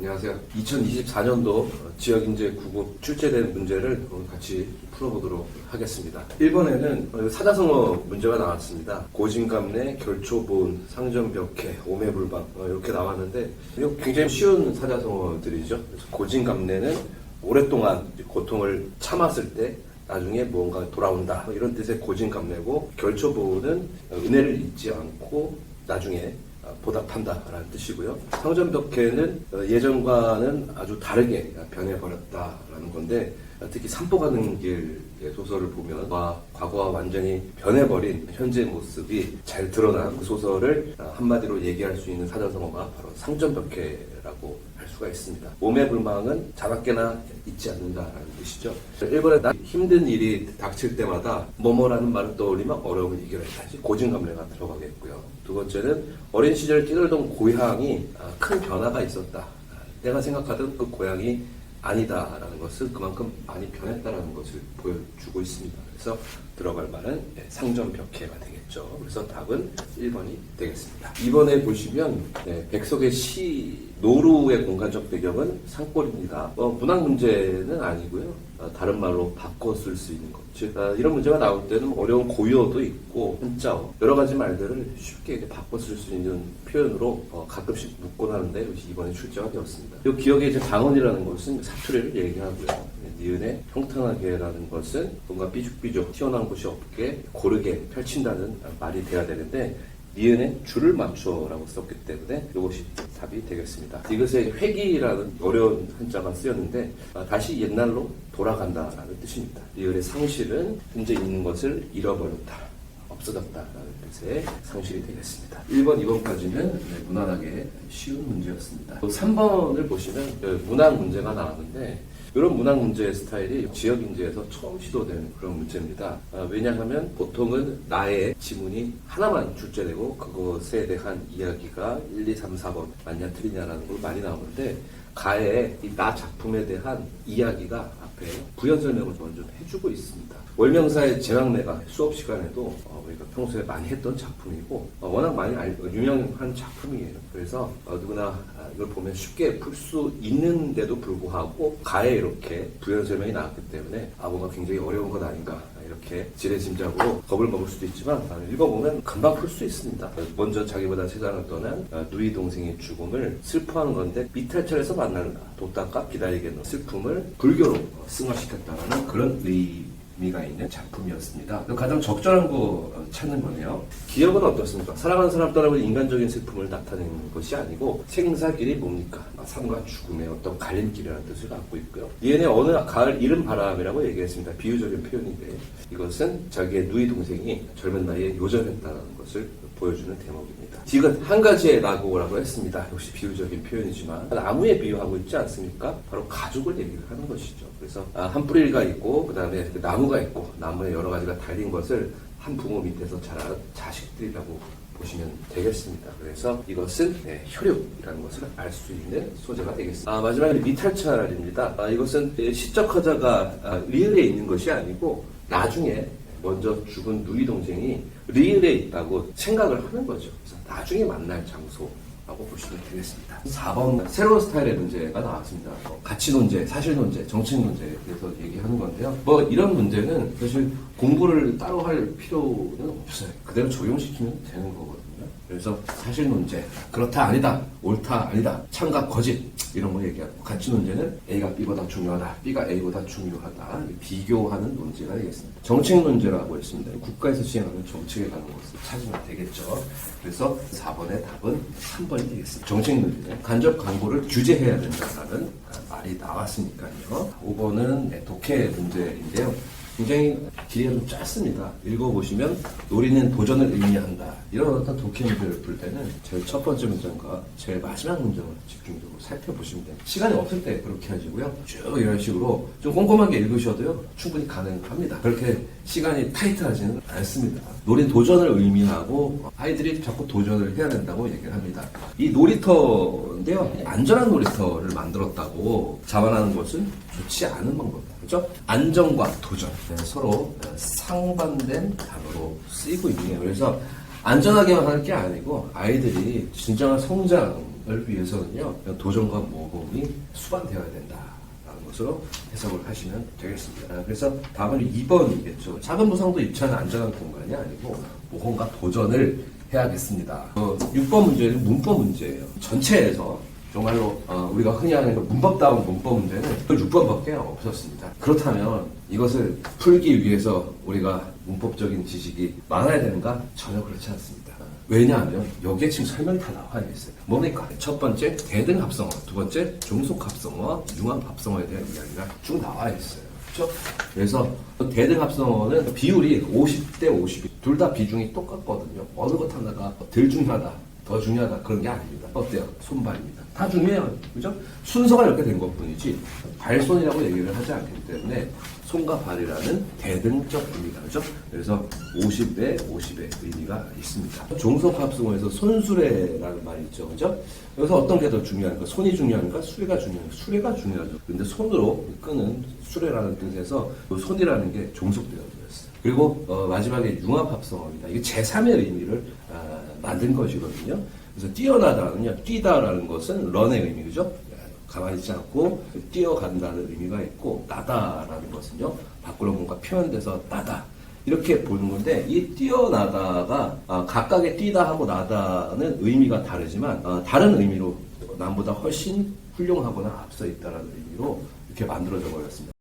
안녕하세요. 2024년도 지역인재 9급 출제된 문제를 오늘 같이 풀어보도록 하겠습니다. 1번에는 사자성어 문제가 나왔습니다. 고진감래, 결초보은, 상전벽해, 오매불방 이렇게 나왔는데 이거 굉장히 쉬운 사자성어들이죠. 그래서 고진감래는 오랫동안 고통을 참았을 때 나중에 무언가 돌아온다 이런 뜻의 고진감래고, 결초보은은 은혜를 잊지 않고 나중에 보답한다라는 뜻이고요. 상전벽해는 예전과는 아주 다르게 변해버렸다라는 건데, 특히 산보 가는 길 소설을 보면 과거와 완전히 변해버린 현재 모습이 잘 드러난 그 소설을 한마디로 얘기할 수 있는 사자성어가 바로 상전벽해라고 할 수가 있습니다. 오매불망은 자나깨나 잊지 않는다라는 뜻이죠. 1번에 힘든 일이 닥칠 때마다 뭐뭐라는 말을 떠올리면 어려움을 이겨냈다. 고진감래가 들어가겠고요. 두 번째는 어린 시절 뛰놀던 고향이 큰 변화가 있었다. 내가 생각하던 그 고향이 아니다라는 것은 그만큼 많이 변했다라는 것을 보여주고 있습니다. 그래서 들어갈 말은 상전벽해가 되겠죠. 그래서 답은 1번이 되겠습니다. 2번에 보시면 백석의 시 노루의 공간적 배경은 산골입니다. 문학 문제는 아니고요. 다른 말로 바꿔 쓸 수 있는 것. 즉 이런 문제가 나올 때는 어려운 고유어도 있고 한자어 여러 가지 말들을 쉽게 바꿔 쓸 수 있는 표현으로 가끔씩 묻곤 하는데 이번에 출제가 되었습니다. 이 기억의 이제 방언이라는 것은 사투리를 얘기하고요. 니은의 평탄하게라는 것은 뭔가 삐죽삐죽 튀어나온 곳이 없게 고르게 펼친다는 말이 돼야 되는데, 니은에 줄을 맞춰라고 썼기 때문에 이것이 답이 되겠습니다. 이것에 회기라는 어려운 한자가 쓰였는데 다시 옛날로 돌아간다라는 뜻입니다. 리을의 상실은 현재 있는 것을 잃어버렸다, 없어졌다라는 뜻의 상실이 되겠습니다. 1번, 2번까지는 무난하게 쉬운 문제였습니다. 3번을 보시면 문학 문제가 나왔는데, 이런 문학 문제의 스타일이 지역인재에서 처음 시도된 그런 문제입니다. 왜냐하면 보통은 나의 지문이 하나만 출제되고 그것에 대한 이야기가 1, 2, 3, 4번 맞냐 틀리냐라는 걸 많이 나오는데, 가에 이 나 작품에 대한 이야기가 앞에 부연 설명을 먼저 해주고 있습니다. 월명사의 제왕래가 수업 시간에도 우리가 평소에 많이 했던 작품이고 워낙 많이 유명한 작품이에요. 그래서 누구나 이걸 보면 쉽게 풀 수 있는데도 불구하고 가에 이렇게 부연 설명이 나왔기 때문에 뭔가 굉장히 어려운 것 아닌가 이렇게 지레짐작으로 겁을 먹을 수도 있지만 읽어보면 금방 풀 수 있습니다. 먼저 자기보다 세상을 떠난 누이 동생의 죽음을 슬퍼하는 건데, 미탈철에서 만날 도닦아 기다리겠는 슬픔을 불교로 승화시켰다는 그런 의미가 있는 작품이었습니다. 가장 적절한 거 찾는 거네요. 기억은 어떻습니까? 사랑하는 사람 떠나면 인간적인 슬픔을 나타내는 것이 아니고 생사길이 뭡니까? 삶과 죽음의 어떤 갈림길이라는 뜻을 갖고 있고요. 얘네 어느 가을 이른 바람이라고 얘기했습니다. 비유적인 표현인데, 이것은 자기의 누이 동생이 젊은 나이에 요절했다는 것을 보여주는 대목입니다. 디귿 한 가지의 나고라고 했습니다. 역시 비유적인 표현이지만 나무에 비유하고 있지 않습니까? 바로 가족을 얘기를 하는 것이죠. 그래서 한 뿌리가 있고 그 다음에 나무가 있고 나무에 여러 가지가 달린 것을 한 부모 밑에서 자란 자식들이라고 보시면 되겠습니다. 그래서 이것은 혈육이라는 것을 알 수 있는 소재가 되겠습니다. 마지막에 미탈찰입니다. 이것은 시적 화자가 리을에 있는 것이 아니고 나중에 먼저 죽은 누이 동생이 리을에 있다고 생각을 하는 거죠. 그래서 나중에 만날 장소라고 보시면 되겠습니다. 4번 새로운 스타일의 문제가 나왔습니다. 가치 논제, 사실 논제, 정책 논제에 대해서 얘기하는 건데요. 이런 문제는 사실 공부를 따로 할 필요는 없어요. 그대로 적용시키면 되는 거거든요. 그래서 사실 논제, 그렇다 아니다, 옳다 아니다, 참과 거짓 이런 거 얘기하고, 가치 논제는 A가 B보다 중요하다, B가 A보다 중요하다, 비교하는 논제가 되겠습니다. 정책 논제라고 했습니다. 국가에서 시행하는 정책에 관한 것을 찾으면 되겠죠. 그래서 4번의 답은 3번이 되겠습니다. 정책 논제는 간접 광고를 규제해야 된다는 말이 나왔으니까요. 5번은 독해 문제인데요. 굉장히 길이가 좀 짧습니다. 읽어보시면 노리는 도전을 의미한다. 이런 어떤 독해 문제를 풀 때는 제일 첫 번째 문장과 제일 마지막 문장을 집중적으로 살펴보시면 됩니다. 시간이 없을 때 그렇게 하시고요. 쭉 이런 식으로 좀 꼼꼼하게 읽으셔도요, 충분히 가능합니다. 그렇게 시간이 타이트하지는 않습니다. 노린 도전을 의미하고 아이들이 자꾸 도전을 해야 된다고 얘기를 합니다. 이 놀이터인데요, 안전한 놀이터를 만들었다고 자만하는 것은 좋지 않은 방법입니다. 그렇죠? 안정과 도전 서로 상반된 단어로 쓰이고 있네요. 그래서 안전하게만 하는 게 아니고 아이들이 진정한 성장을 위해서는요, 도전과 모험이 수반되어야 된다라는 것으로 해석을 하시면 되겠습니다. 그래서 다음은 2번이겠죠. 작은 보상도 입체는 안전한 공간이 아니고 모험과 도전을 해야겠습니다. 6번 문제는 문법 문제예요. 전체에서 정말로 우리가 흔히 하는 그 문법다운 문법 문제는 6번밖에 없었습니다. 그렇다면 이것을 풀기 위해서 우리가 문법적인 지식이 많아야 되는가? 전혀 그렇지 않습니다. 왜냐하면 여기에 지금 설명이 다 나와 있어요. 뭡니까? 첫 번째 대등합성어, 두 번째 종속합성어와 융합합성어에 대한 이야기가 쭉 나와 있어요. 그렇죠? 그래서 대등합성어는 비율이 50대 50, 둘 다 비중이 똑같거든요. 어느 것 하나가 덜 중요하다, 더 중요하다 그런 게 아닙니다. 어때요? 손발입니다. 다 중요해요. 그죠? 순서가 이렇게 된 것뿐이지 발손이라고 얘기를 하지 않기 때문에 손과 발이라는 대등적 의미가 그죠? 그래서 50대 50의 의미가 있습니다. 종속합성어에서 손수레라는 말이 있죠. 그죠? 여기서 어떤 게 더 중요한가? 손이 중요한가? 수레가 중요한가? 수레가 중요하죠. 근데 손으로 끄는 수레라는 뜻에서 그 손이라는 게 종속되어 있어요. 그리고 마지막에 융합합성어입니다. 이게 제3의 의미를 만든 것이거든요. 그래서 뛰어나다는요, 뛰다라는 것은 런의 의미, 그죠? 가만히 있지 않고 뛰어간다는 의미가 있고, 나다라는 것은요, 밖으로 뭔가 표현돼서 나다. 이렇게 보는 건데, 이 뛰어나다가 각각의 뛰다 하고 나다는 의미가 다르지만, 다른 의미로 남보다 훨씬 훌륭하거나 앞서 있다는 의미로 이렇게 만들어져 버렸습니다.